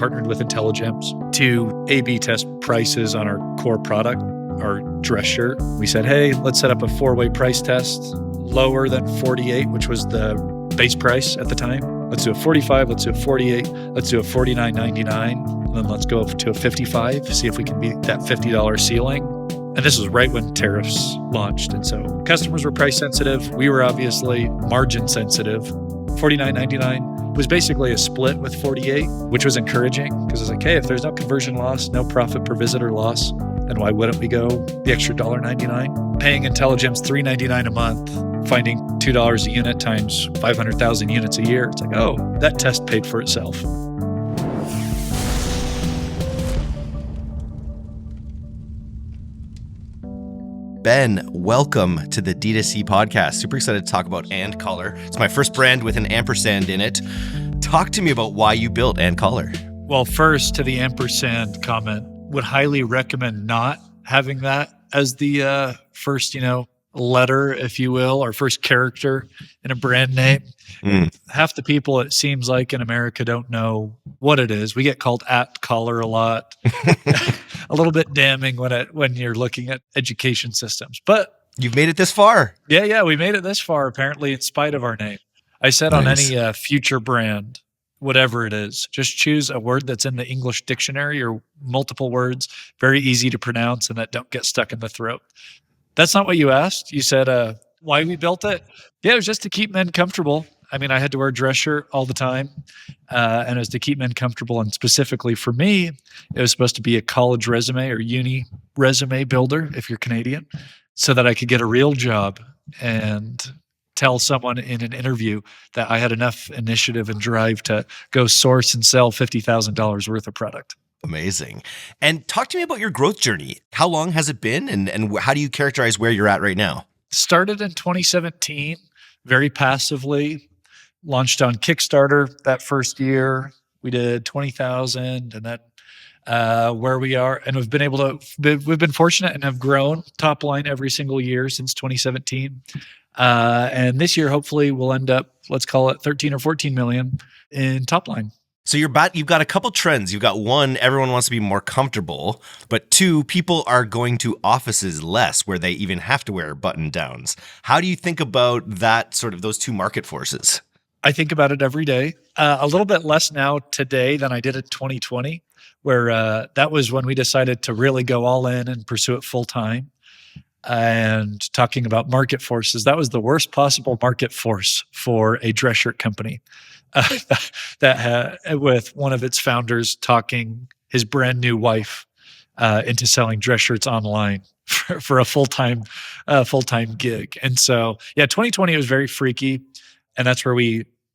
partnered with Intelligems to A/B test prices on our core product, our dress shirt. We said, hey, let's set up a 4-way price test, lower than 48, which was the base price at the time. Let's do a 45, let's do a 48, let's do a $49.99, and then let's go to a 55, see if we can beat that $50 ceiling. And this was right when tariffs launched. And so customers were price sensitive. We were obviously margin sensitive. $49.99 was basically a split with 48, which was encouraging because it's like, hey, if there's no conversion loss, no profit per visitor loss, then why wouldn't we go the extra $1.99? Paying Intelligems $3.99 a month, finding $2 a unit times 500,000 units a year. It's like, oh, that test paid for itself. Ben, welcome to the DTC Podcast. Super excited to talk about And Collar. It's my first brand with an ampersand in it. Talk to me about why you built And Collar. Well, first, to the ampersand comment, would highly recommend not having that as the first, letter, if you will, or first character in a brand name. Half the people, it seems like in America, don't know what it is. We get called at collar a lot. A little bit damning when you're looking at education systems. But you've made it this far. Yeah, we made it this far, apparently, in spite of our name. I said on any future brand, whatever it is, just choose a word that's in the English dictionary or multiple words, very easy to pronounce and that don't get stuck in the throat. That's not what you asked. You said why we built it. Yeah, it was just to keep men comfortable. I mean, I had to wear a dress shirt all the time, and it was to keep men comfortable. And specifically for me, it was supposed to be a college resume or uni resume builder, if you're Canadian, so that I could get a real job and tell someone in an interview that I had enough initiative and drive to go source and sell $50,000 worth of product. Amazing. And talk to me about your growth journey. How long has it been, and how do you characterize where you're at right now? Started in 2017, very passively. Launched on Kickstarter that first year. We did 20,000, and then where we are, and we've been fortunate and have grown top line every single year since 2017. And this year, hopefully, we'll end up, let's call it 13 or 14 million in top line. So you've got a couple trends. You've got one, everyone wants to be more comfortable, but two, people are going to offices less where they even have to wear button downs. How do you think about that, sort of those two market forces? I think about it every day. A little bit less now today than I did in 2020, where that was when we decided to really go all in and pursue it full time. And talking about market forces, that was the worst possible market force for a dress shirt company. With one of its founders talking his brand new wife into selling dress shirts online for a full-time gig. And so, 2020 was very freaky. And that's where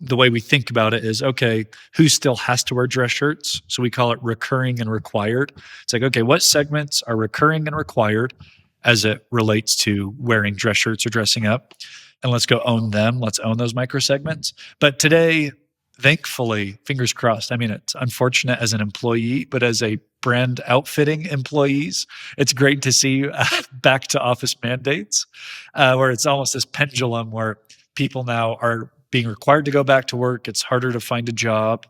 the way we think about it is, okay, who still has to wear dress shirts? So we call it recurring and required. It's like, okay, what segments are recurring and required as it relates to wearing dress shirts or dressing up? And let's go own them. Let's own those micro segments. But today, thankfully, fingers crossed, I mean, it's unfortunate as an employee, but as a brand outfitting employees, it's great to see back to office mandates, where it's almost this pendulum where people now are being required to go back to work. It's harder to find a job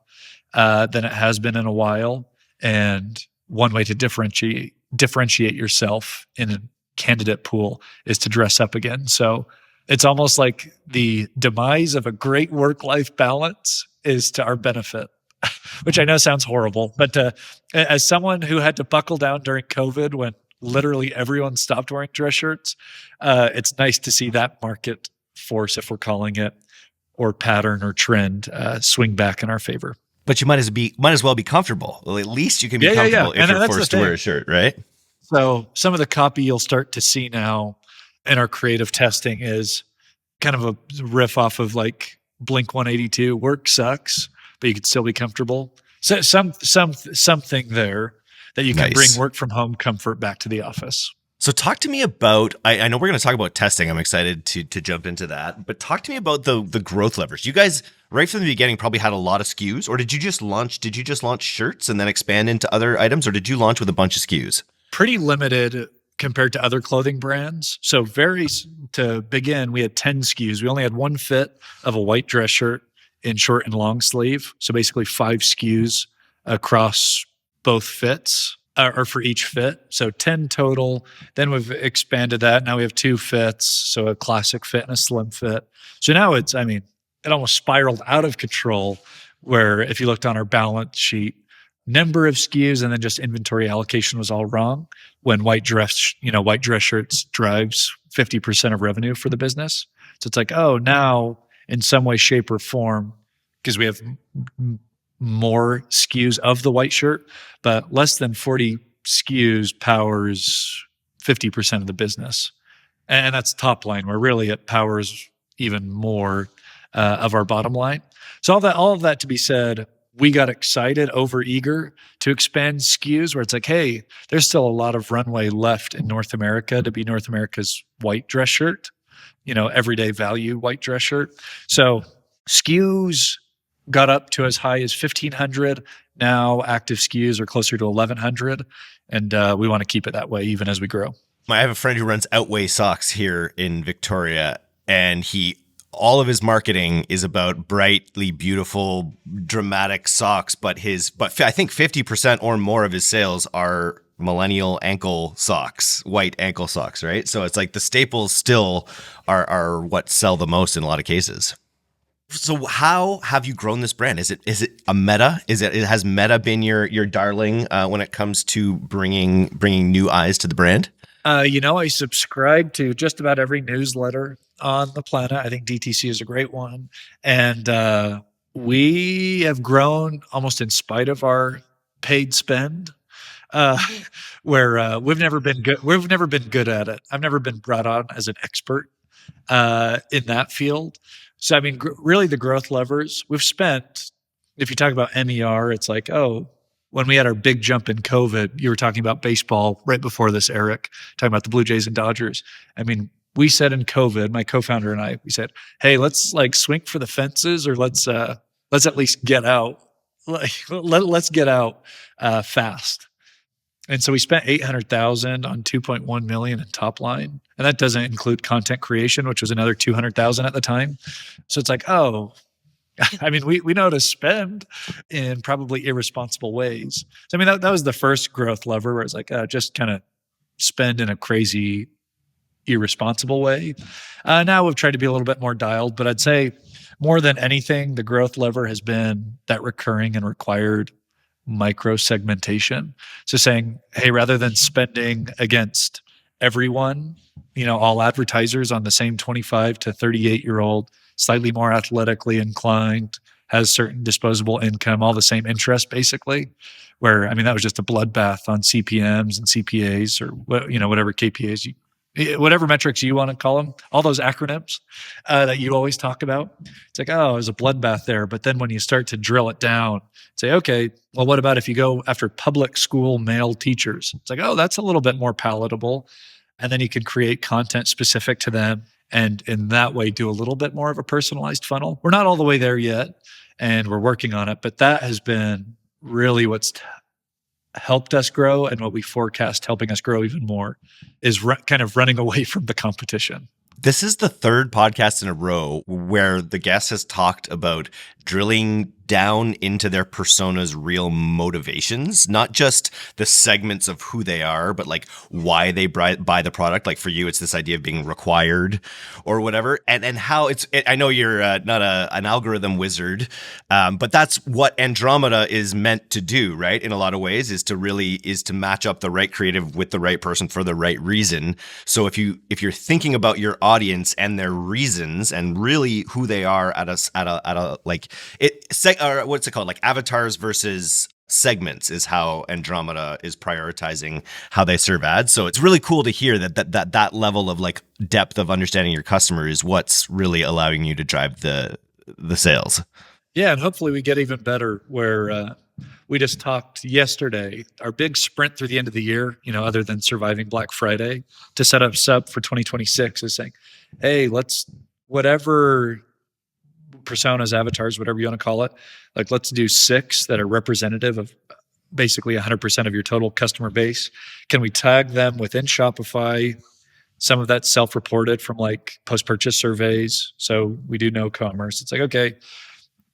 than it has been in a while. And one way to differentiate yourself in a candidate pool is to dress up again. So it's almost like the demise of a great work-life balance is to our benefit, which I know sounds horrible. But as someone who had to buckle down during COVID when literally everyone stopped wearing dress shirts, it's nice to see that market force, if we're calling it, or pattern or trend, swing back in our favor. But you might as well be comfortable. Well, at least you can be comfortable if you're forced to wear a shirt, right? So some of the copy you'll start to see now in our creative testing is kind of a riff off of like Blink-182. Work sucks, but you can still be comfortable. So something there that you can bring work from home comfort back to the office. So talk to me about, I know we're going to talk about testing. I'm excited to jump into that, but talk to me about the growth levers. You guys, right from the beginning, probably had a lot of SKUs, or did you just launch shirts and then expand into other items, or did you launch with a bunch of SKUs? Pretty limited compared to other clothing brands. So to begin, we had 10 SKUs. We only had one fit of a white dress shirt in short and long sleeve. So basically 5 SKUs across both fits or for each fit. So 10 total. Then we've expanded that. Now we have 2 fits. So a classic fit and a slim fit. So now it almost spiraled out of control where if you looked on our balance sheet, number of SKUs and then just inventory allocation was all wrong when white dress shirts drives 50% of revenue for the business. So it's like, oh, now in some way, shape, or form, because we have more SKUs of the white shirt, but less than 40 SKUs powers 50% of the business. And that's top line, where really it powers even more of our bottom line. So all of that to be said, we got excited, over eager to expand SKUs where it's like, hey, there's still a lot of runway left in North America to be North America's white dress shirt, everyday value white dress shirt. So SKUs got up to as high as 1,500. Now active SKUs are closer to 1,100. And we want to keep it that way even as we grow. I have a friend who runs Outweigh Socks here in Victoria, and all of his marketing is about brightly beautiful, dramatic socks, but I think 50% or more of his sales are millennial ankle socks, white ankle socks, right? So it's like the staples still are what sell the most in a lot of cases. So how have you grown this brand? Is it a meta? Has meta been your darling when it comes to bringing new eyes to the brand? I subscribe to just about every newsletter on the planet. I think DTC is a great one. And we have grown almost in spite of our paid spend, where we've never been good. We've never been good at it. I've never been brought on as an expert in that field. So, really the growth levers we've spent, if you talk about MER, it's like, oh, when we had our big jump in COVID, you were talking about baseball right before this, Eric, talking about the Blue Jays and Dodgers. We said in COVID, my co-founder and I, we said, hey, let's swing for the fences, or let's at least get out. Let's get out fast. And so we spent $800,000 on 2.1 million in top line. And that doesn't include content creation, which was another 200,000 at the time. So it's like, oh, we know to spend in probably irresponsible ways. So, that was the first growth lever where it's like, just kind of spend in a crazy, irresponsible way. Now we've tried to be a little bit more dialed, but I'd say more than anything, the growth lever has been that recurring and required micro-segmentation. So saying, hey, rather than spending against everyone, all advertisers on the same 25 to 38-year-old, slightly more athletically inclined, has certain disposable income, all the same interests, basically, where, that was just a bloodbath on CPMs and CPAs, or whatever KPAs, whatever metrics you want to call them, all those acronyms that you always talk about. It's like, oh, there's a bloodbath there. But then when you start to drill it down, say, okay, well, what about if you go after public school male teachers? It's like, oh, that's a little bit more palatable. And then you can create content specific to them, and in that way do a little bit more of a personalized funnel. We're not all the way there yet, and we're working on it, but that has been really what's helped us grow, and what we forecast helping us grow even more is kind of running away from the competition. This is the third podcast in a row where the guest has talked about drilling down into their persona's real motivations, not just the segments of who they are, but like why they buy the product. Like for you, it's this idea of being required or whatever. And how I know you're not an algorithm wizard, but that's what Andromeda is meant to do, right? In a lot of ways is to match up the right creative with the right person for the right reason. So if you're thinking about your audience and their reasons and really who they are at a like it, or what's it called? Like avatars versus segments is how Andromeda is prioritizing how they serve ads. So it's really cool to hear that level of like depth of understanding your customer is what's really allowing you to drive the sales. Yeah, and hopefully we get even better. Where we just talked yesterday, our big sprint through the end of the year, other than surviving Black Friday, to set up sub for 2026 is saying, hey, whatever personas, avatars, whatever you want to call it, like let's do 6 that are representative of basically 100% of your total customer base. Can we tag them within Shopify? Some of that's self-reported from like post-purchase surveys. So we do no commerce. It's like, okay,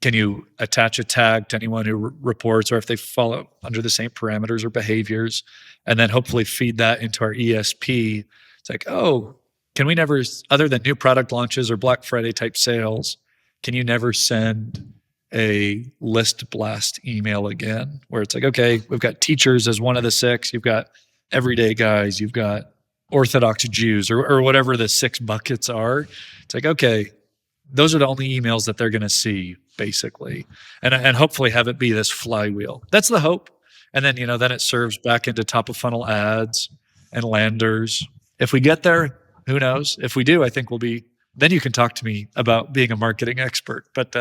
Can you attach a tag to anyone who reports, or if they follow under the same parameters or behaviors, and then hopefully feed that into our ESP? It's like, oh, can we never, other than new product launches or Black Friday type sales, can you never send a list blast email again? Where it's like, okay, we've got teachers as one of the 6, you've got everyday guys, you've got Orthodox Jews, or whatever the 6 buckets are. It's like, okay, those are the only emails that they're going to see, basically, and hopefully have it be this flywheel. That's the hope. And then, then it serves back into top of funnel ads and landers. If we get there, who knows? If we do, I think then you can talk to me about being a marketing expert. But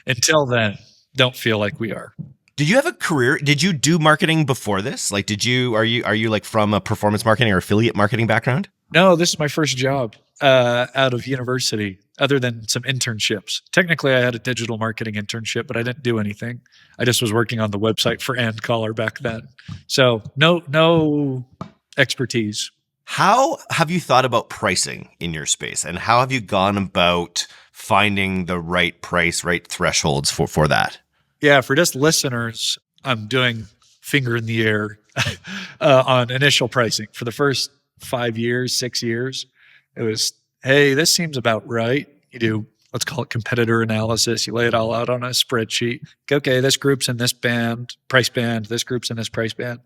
until then, don't feel like we are. Did you have a career? Did you do marketing before this? Like, are you like from a performance marketing or affiliate marketing background? No, this is my first job out of university, other than some internships. Technically, I had a digital marketing internship, but I didn't do anything. I just was working on the website for AndCaller back then. So no expertise. How have you thought about pricing in your space, and how have you gone about finding the right price, right thresholds for that? Yeah, for just listeners, I'm doing finger in the air on initial pricing. For the first 5 years, 6 years, it was, hey, this seems about right. You do, let's call it competitor analysis. You lay it all out on a spreadsheet. Okay, this group's in this band, price band. This group's in this price band.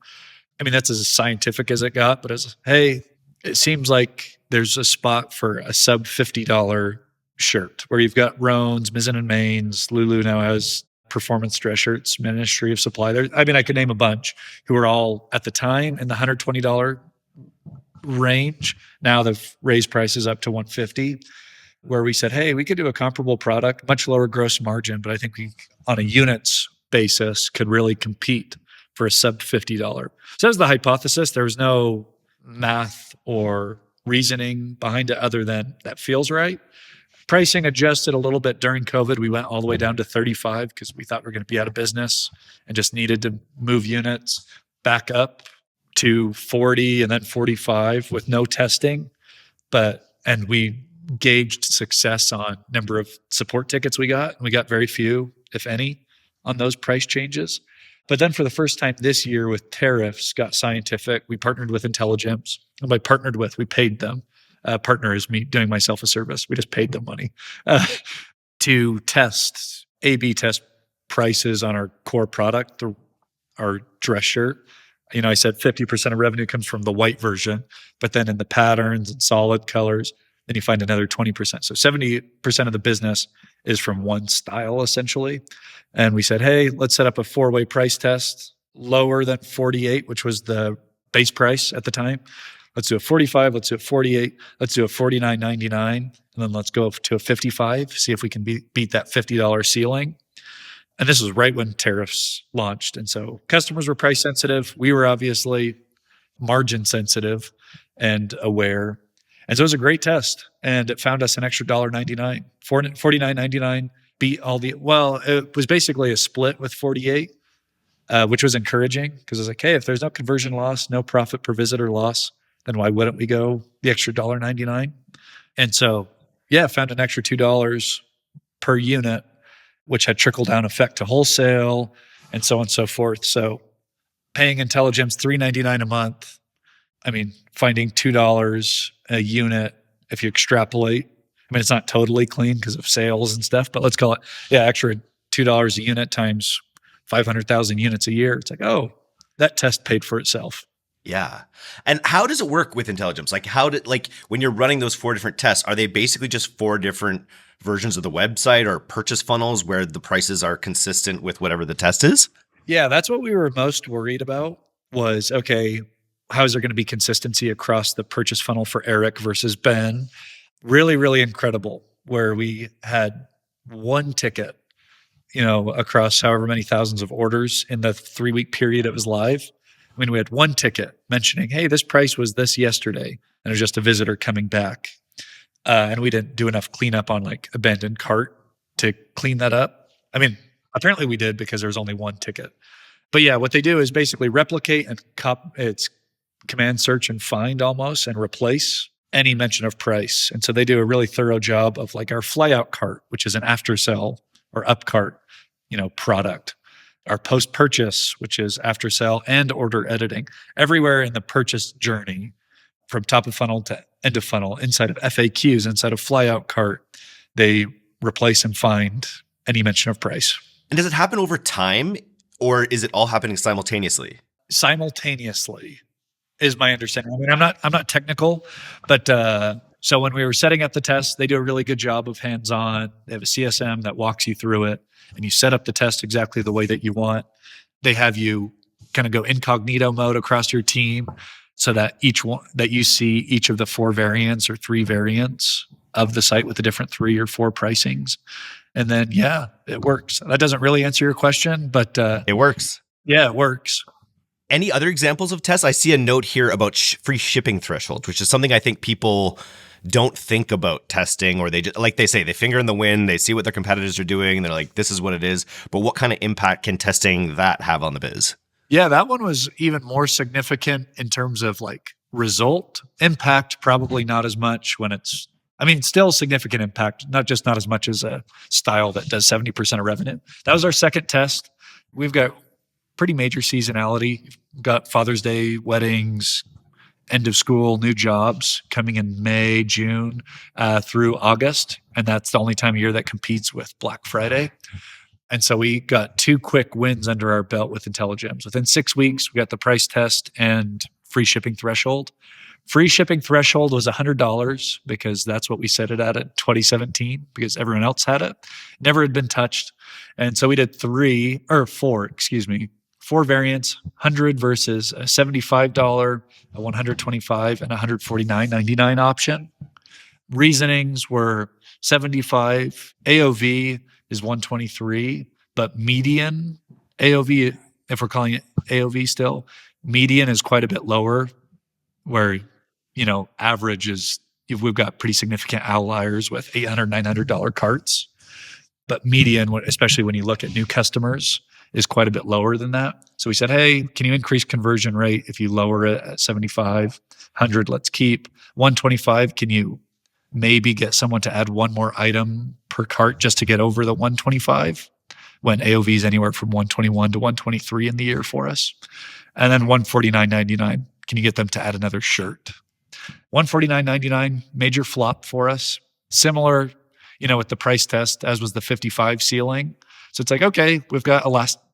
I mean, that's as scientific as it got, but it's, hey, it seems like there's a spot for a sub $50 shirt where you've got Roans, Mizzen and Mains. Lulu now has performance dress shirts, Ministry of Supply. I mean, I could name a bunch who were all at the time in the $120 range. Now they've raised prices up to $150, where we said, hey, we could do a comparable product, much lower gross margin, but I think we, on a units basis, could really compete for a sub $50. So that was the hypothesis. There was no math or reasoning behind it other than that feels right. Pricing adjusted a little bit during COVID. We went all the way down to 35 because we thought we were going to be out of business and just needed to move units back up to 40 and then 45 with no testing. And we gauged success on number of support tickets we got. We got very few, if any, on those price changes. But then for the first time this year with tariffs, got scientific. We partnered with Intelligems. And by partnered with, we paid them. Partner is me doing myself a service. We just paid them money to test, A/B test prices on our core product, our dress shirt. I said 50% of revenue comes from the white version, but then in the patterns and solid colors, then you find another 20%. So 70% of the business is from one style, essentially. And we said, hey, let's set up a 4-way price test, lower than 48, which was the base price at the time. Let's do a 45, let's do a 48, let's do a $49.99, and then let's go to a 55, see if we can beat that $50 ceiling. And this was right when tariffs launched. And so customers were price sensitive. We were obviously margin sensitive and aware. And so it was a great test. And it found us an extra $1.99. $49.99 beat all it was basically a split with 48, which was encouraging because it was like, hey, if there's no conversion loss, no profit per visitor loss, then why wouldn't we go the extra $1.99? And so, found an extra $2 per unit, which had trickle-down effect to wholesale and so on and so forth. So paying Intelligems $3.99 a month, finding $2 a unit, if you extrapolate, it's not totally clean because of sales and stuff, but let's call it, extra $2 a unit times 500,000 units a year. It's like, oh, that test paid for itself. Yeah. And how does it work with Intelligems? When you're running those 4 different tests, are they basically just 4 different versions of the website or purchase funnels where the prices are consistent with whatever the test is? Yeah, that's what we were most worried about was, okay, how is there going to be consistency across the purchase funnel for Eric versus Ben? Really, really incredible where we had one ticket, across however many thousands of orders in the 3-week period it was live. We had one ticket mentioning, hey, this price was this yesterday. And it was just a visitor coming back. And we didn't do enough cleanup on abandoned cart to clean that up. Apparently we did because there was only one ticket. But what they do is basically replicate and it's command search and find almost and replace any mention of price. And so they do a really thorough job of our flyout cart, which is an after sell or upcart, product. Our post-purchase, which is after sale and order editing, everywhere in the purchase journey, from top of funnel to end of funnel, inside of FAQs, inside of flyout cart, they replace and find any mention of price. And does it happen over time, or is it all happening simultaneously? Simultaneously is my understanding. I mean, I'm not technical, but so when we were setting up the test, they do a really good job of hands-on. They have a CSM that walks you through it, and you set up the test exactly the way that you want. They have you kind of go incognito mode across your team, so that you see each of the 4 variants or 3 variants of the site with the different 3 or 4 pricings. And then, yeah, it works. That doesn't really answer your question, but it works. Yeah, it works. Any other examples of tests? I see a note here about free shipping threshold, which is something I think people don't think about testing, or they just, like they say, they finger in the wind, they see what their competitors are doing, and they're like, this is what it is. But what kind of impact can testing that have on the biz? Yeah, that one was even more significant in terms of like result impact, probably not as much still significant impact, not as much as a style that does 70% of revenue. That was our second test. We've got pretty major seasonality. We've got Father's Day, weddings, end of school, new jobs coming in May, June, through August. And that's the only time of year that competes with Black Friday. And so we got 2 quick wins under our belt with Intelligems. Within 6 weeks, we got the price test and free shipping threshold. Free shipping threshold was $100 because that's what we set it at in 2017 because everyone else had it. Never had been touched. And so we did 4 variants, 100 versus a $75, a $125, and a $149.99 option. Reasonings were 75 AOV is 123, but median AOV, if we're calling it AOV still, median is quite a bit lower, where, average is, we've got pretty significant outliers with $800, $900 carts, but median, especially when you look at new customers, is quite a bit lower than that. So we said, hey, can you increase conversion rate if you lower it at 75, 100, let's keep 125. Can you maybe get someone to add 1 more item per cart just to get over the 125 when AOV is anywhere from 121 to 123 in the year for us? And then $149.99. Can you get them to add another shirt? $149.99, major flop for us. Similar, with the price test, as was the 55 ceiling. So it's like, okay, we've got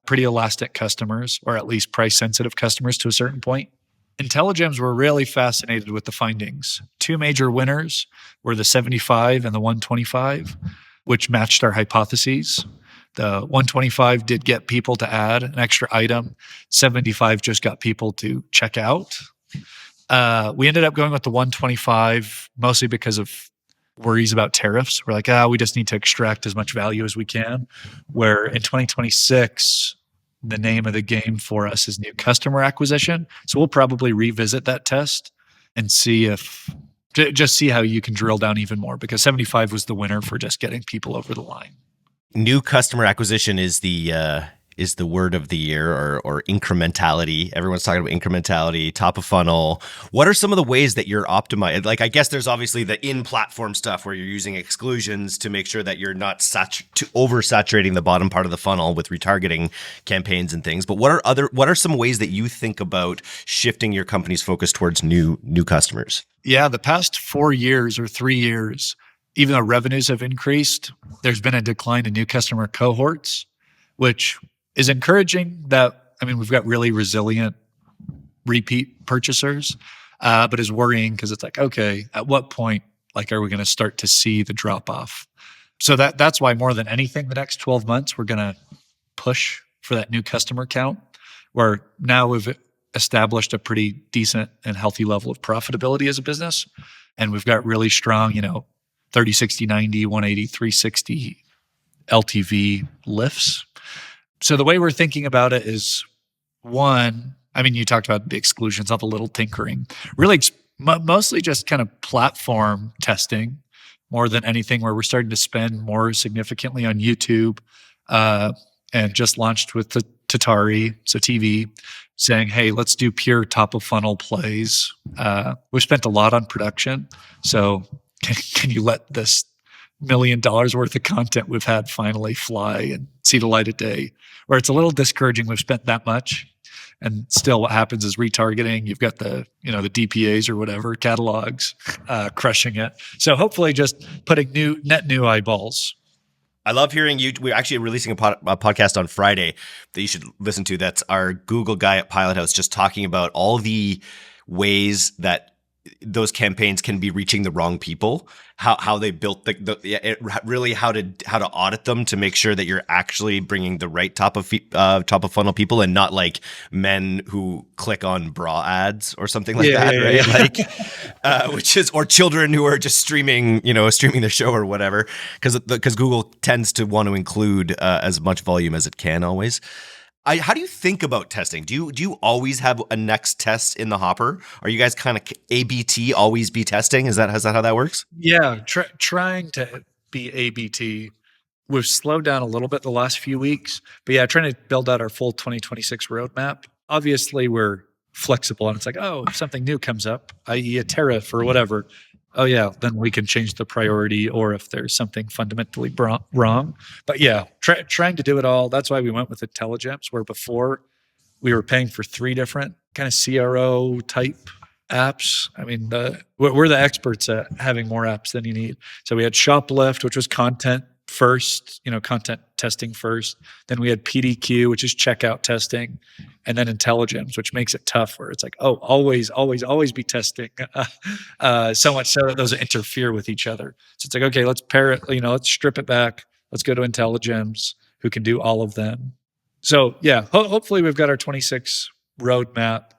pretty elastic customers, or at least price sensitive customers to a certain point. Intelligems were really fascinated with the findings. 2 major winners were the 75 and the 125, which matched our hypotheses. The 125 did get people to add an extra item. 75 just got people to check out. We ended up going with the 125 mostly because of worries about tariffs. We're like, we just need to extract as much value as we can. Where in 2026, the name of the game for us is new customer acquisition. So we'll probably revisit that test and see how you can drill down even more, because 75 was the winner for just getting people over the line. New customer acquisition is the word of the year, or incrementality. Everyone's talking about incrementality, top of funnel. What are some of the ways that you're optimized? Like, I guess there's obviously the in-platform stuff where you're using exclusions to make sure that you're not oversaturating the bottom part of the funnel with retargeting campaigns and things. But what are some ways that you think about shifting your company's focus towards new customers? Yeah, the past 4 years or 3 years, even though revenues have increased, there's been a decline in new customer cohorts, which is encouraging. We've got really resilient repeat purchasers, but is worrying because it's like, okay, at what point, are we going to start to see the drop off? So that's why more than anything, the next 12 months, we're going to push for that new customer count, where now we've established a pretty decent and healthy level of profitability as a business. And we've got really strong, 30, 60, 90, 180, 360 LTV lifts. So the way we're thinking about it is, one, you talked about the exclusions, all the little tinkering, really mostly just kind of platform testing more than anything, where we're starting to spend more significantly on YouTube, and just launched with the Tatari, so TV, saying, hey, let's do pure top of funnel plays. We've spent a lot on production. So can you let this million worth of content we've had finally fly and see the light of day, where it's a little discouraging. We've spent that much. And still what happens is retargeting. You've got the DPAs or whatever, catalogs, crushing it. So hopefully just putting net new eyeballs. I love hearing you. We're actually releasing a podcast on Friday that you should listen to. That's our Google guy at Pilot House, just talking about all the ways that those campaigns can be reaching the wrong people, how they built really how to audit them to make sure that you're actually bringing the right top of funnel people and not like men who click on bra ads or something like that, right? Like, which is, or children who are just streaming their show or whatever, because Google tends to want to include as much volume as it can always. How do you think about testing? Do you always have a next test in the hopper? Are you guys kind of ABT, always be testing? Is that how that works? Yeah, trying to be ABT. We've slowed down a little bit the last few weeks, but yeah, trying to build out our full 2026 roadmap. Obviously, we're flexible, and it's like, oh, if something new comes up, i.e. a tariff or whatever, oh yeah, then we can change the priority, or if there's something fundamentally wrong. But yeah, trying to do it all. That's why we went with Intelligems, where before we were paying for 3 different kind of CRO type apps. I mean, we're the experts at having more apps than you need. So we had Shoplift, which was content first, content testing first. Then we had PDQ, which is checkout testing, and then Intelligems, which makes it tough, where it's like, oh, always be testing. So much so that those interfere with each other. So it's like, okay, let's pair it, let's strip it back. Let's go to Intelligems, who can do all of them. So yeah, hopefully we've got our 26 roadmap,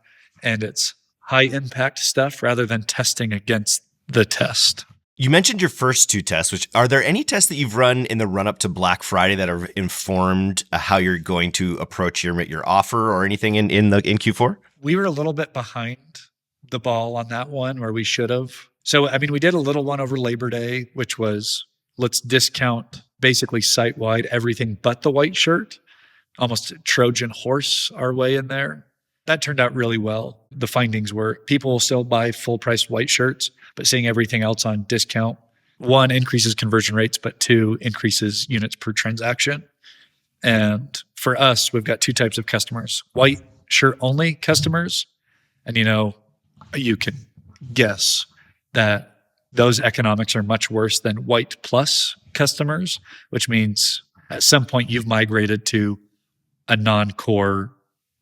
and it's high impact stuff rather than testing against the test. You mentioned your first 2 tests, which are there any tests that you've run in the run up to Black Friday that have informed how you're going to approach your offer or anything in Q4? We were a little bit behind the ball on that one, where we should have. So, I mean, we did a little one over Labor Day, which was, let's discount basically site-wide everything but the white shirt, almost Trojan horse our way in there. That turned out really well. The findings were people will still buy full price white shirts, but seeing everything else on discount, 1, increases conversion rates, but 2, increases units per transaction. And for us, we've got 2 types of customers: white shirt only customers. And you can guess that those economics are much worse than white plus customers, which means at some point you've migrated to a non-core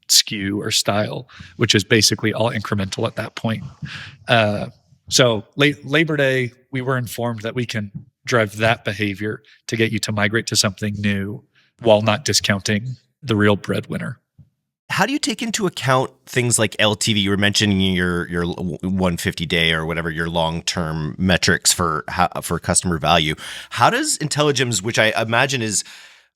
SKU or style, which is basically all incremental at that point. So Labor Day, we were informed that we can drive that behavior to get you to migrate to something new while not discounting the real breadwinner. How do you take into account things like LTV? You were mentioning your 150 day or whatever your long-term metrics for customer value. How does Intelligems, which I imagine is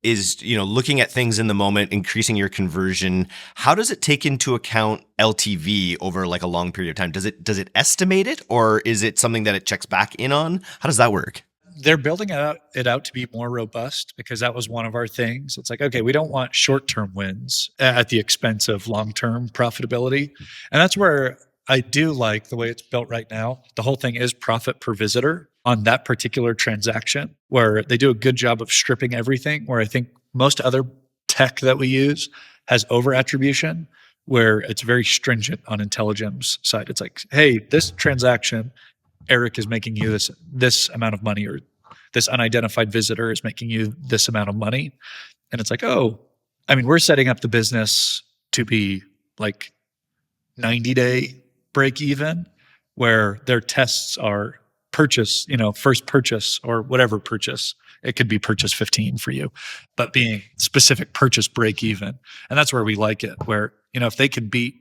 looking at things in the moment, increasing your conversion, how does it take into account LTV over like a long period of time? Does it estimate it, or is it something that it checks back in on? How does that work? They're building it out to be more robust, because that was one of our things. It's like, okay, we don't want short-term wins at the expense of long-term profitability. And that's where I do like the way it's built right now. The whole thing is profit per visitor on that particular transaction, where they do a good job of stripping everything, where I think most other tech that we use has over attribution, where it's very stringent on Intelligems side. It's like, hey, this transaction, Eric is making you this amount of money, or this unidentified visitor is making you this amount of money. And it's like, oh, I mean, we're setting up the business to be like 90-day break even, where their tests are purchase, first purchase or whatever purchase. It could be purchase 15 for you, but being specific purchase break even. And that's where we like it, where, if they can beat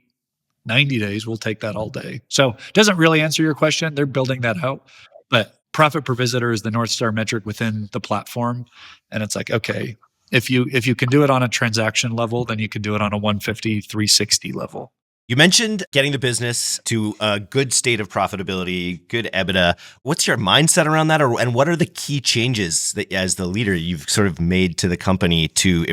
90 days, we'll take that all day. So it doesn't really answer your question. They're building that out, but profit per visitor is the North Star metric within the platform. And it's like, okay, if you can do it on a transaction level, then you can do it on a 150, 360 level. You mentioned getting the business to a good state of profitability, good EBITDA. What's your mindset around that? And what are the key changes that, as the leader, you've sort of made to the company to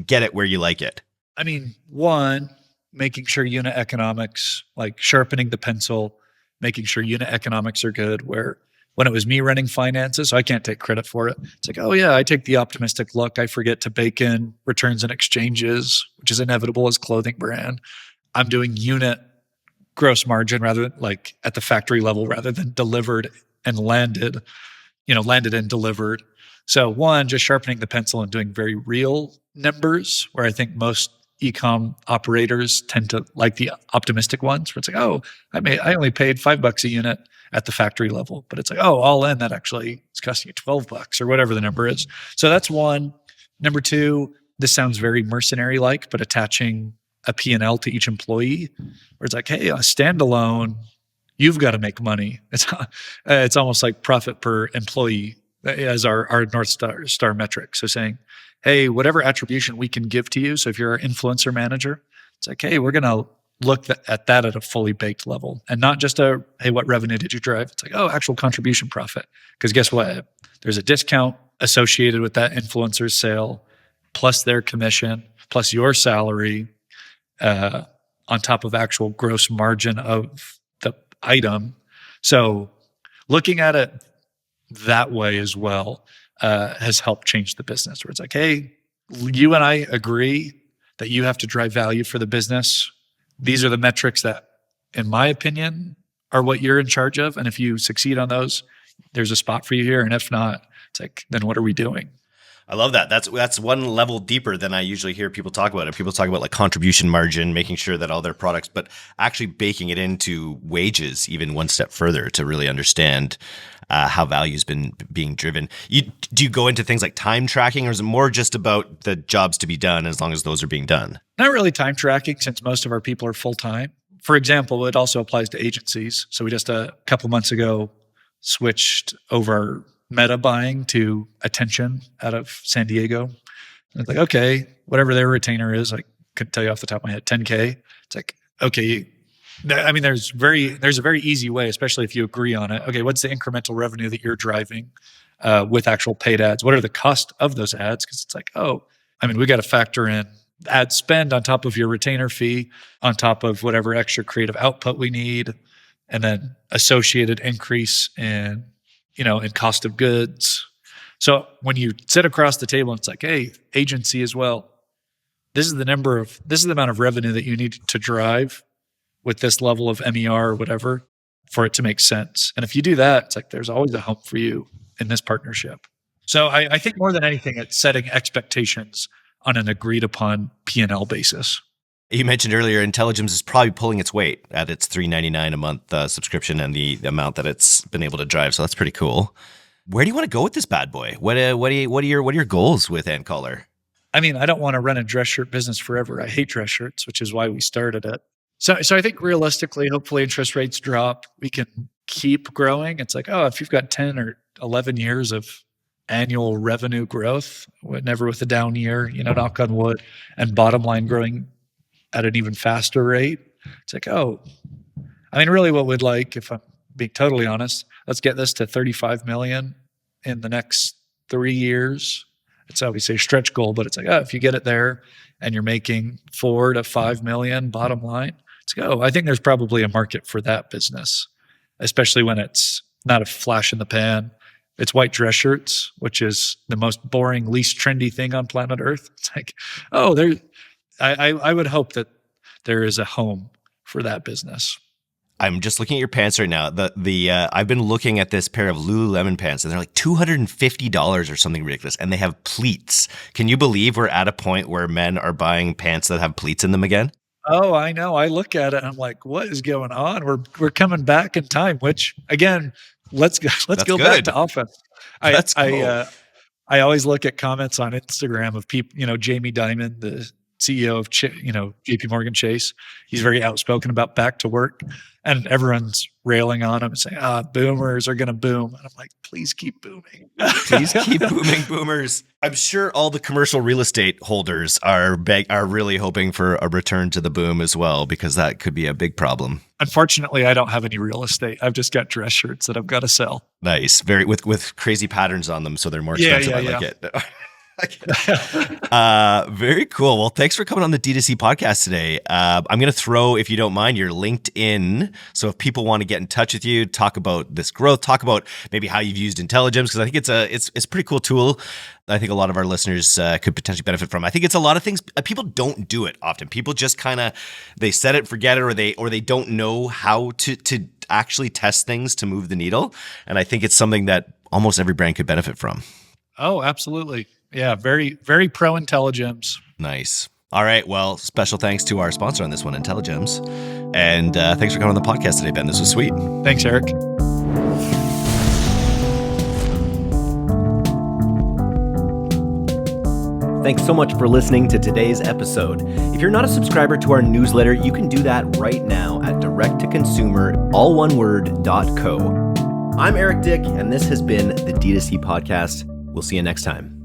get it where you like it? I mean, 1, making sure unit economics, like sharpening the pencil, making sure unit economics are good, where when it was me running finances, so I can't take credit for it. It's like, oh yeah, I take the optimistic look. I forget to bake in returns and exchanges, which is inevitable as clothing brand. I'm doing unit gross margin rather than like at the factory level rather than delivered and landed, landed and delivered. So one, just sharpening the pencil and doing very real numbers, where I think most e-com operators tend to like the optimistic ones, where it's like, oh, I only paid $5 a unit at the factory level, but it's like, oh, all in, that actually is costing you $12 or whatever the number is. So that's one. Number two, this sounds very mercenary-like, but attaching a P&L to each employee, where it's like, hey, a standalone, you've got to make money. It's almost like profit per employee as our North Star metric. So saying, hey, whatever attribution we can give to you. So if you're our influencer manager, it's like, hey, we're going to look at that at a fully baked level, and not just hey, what revenue did you drive? It's like, oh, actual contribution profit. Because guess what? There's a discount associated with that influencer's sale, plus their commission, plus your salary, on top of actual gross margin of the item. So looking at it that way as well has helped change the business, where it's like, hey, you and I agree that you have to drive value for the business. These are the metrics that, in my opinion, are what you're in charge of. And if you succeed on those, there's a spot for you here. And if not, it's like, then what are we doing? I love that. That's one level deeper than I usually hear people talk about it. People talk about like contribution margin, making sure that all their products, but actually baking it into wages even one step further to really understand how value's been being driven. Do you go into things like time tracking, or is it more just about the jobs to be done as long as those are being done? Not really time tracking, since most of our people are full-time. For example, it also applies to agencies. So we just a couple months ago switched over meta buying to attention out of San Diego. And it's like, okay, whatever their retainer is, I could tell you off the top of my head, 10K. It's like, okay, I mean, there's a very easy way, especially if you agree on it. Okay, what's the incremental revenue that you're driving with actual paid ads? What are the cost of those ads? Because it's like, oh, I mean, we got to factor in ad spend on top of your retainer fee, on top of whatever extra creative output we need, and then associated increase in cost of goods. So when you sit across the table, it's like, hey, agency as well, this is the amount of revenue that you need to drive with this level of MER or whatever for it to make sense. And if you do that, it's like, there's always a home for you in this partnership. So I think more than anything, it's setting expectations on an agreed upon P&L basis. You mentioned earlier, Intelligems is probably pulling its weight at its $3.99 a month subscription and the amount that it's been able to drive. So that's pretty cool. Where do you want to go with this bad boy? What are your goals with AntCollar? I mean, I don't want to run a dress shirt business forever. I hate dress shirts, which is why we started it. So I think realistically, hopefully interest rates drop. We can keep growing. It's like, oh, if you've got 10 or 11 years of annual revenue growth, never with a down year, knock on wood, and bottom line growing at an even faster rate. It's like, oh, I mean, really what we'd like, if I'm being totally honest, let's get this to 35 million in the next 3 years. It's obviously a stretch goal, but it's like, oh, if you get it there and you're making 4 to 5 million bottom line, it's like, oh, I think there's probably a market for that business, especially when it's not a flash in the pan. It's white dress shirts, which is the most boring, least trendy thing on planet Earth. It's like, oh, I would hope that there is a home for that business. I'm just looking at your pants right now. I've been looking at this pair of Lululemon pants, and they're like $250 or something ridiculous, and they have pleats. Can you believe we're at a point where men are buying pants that have pleats in them again? Oh, I know. I look at it and I'm like, what is going on? We're coming back in time, which again, let's go back to offense. That's cool. I always look at comments on Instagram of people, Jamie Dimon, the CEO of JP Morgan Chase. He's very outspoken about back to work, and everyone's railing on him and saying, boomers are going to boom. And I'm like, please keep booming. Please keep booming, boomers. I'm sure all the commercial real estate holders are really hoping for a return to the boom as well, because that could be a big problem. Unfortunately, I don't have any real estate. I've just got dress shirts that I've got to sell. Nice. Very with crazy patterns on them, so they're more expensive. I like it. Very cool. Well, thanks for coming on the D2C podcast today. I'm going to throw, if you don't mind, your LinkedIn. So if people want to get in touch with you, talk about this growth, talk about maybe how you've used Intelligems, because I think it's a pretty cool tool. I think a lot of our listeners could potentially benefit from. I think it's a lot of things. People don't do it often. People just kind of, they set it, forget it, or they don't know how to actually test things to move the needle. And I think it's something that almost every brand could benefit from. Oh, absolutely. Yeah, very, very pro Intelligems. Nice. All right. Well, special thanks to our sponsor on this one, Intelligems. And thanks for coming on the podcast today, Ben. This was sweet. Thanks, Eric. Thanks so much for listening to today's episode. If you're not a subscriber to our newsletter, you can do that right now at directtoconsumer.co. I'm Eric Dick, and this has been the D2C Podcast. We'll see you next time.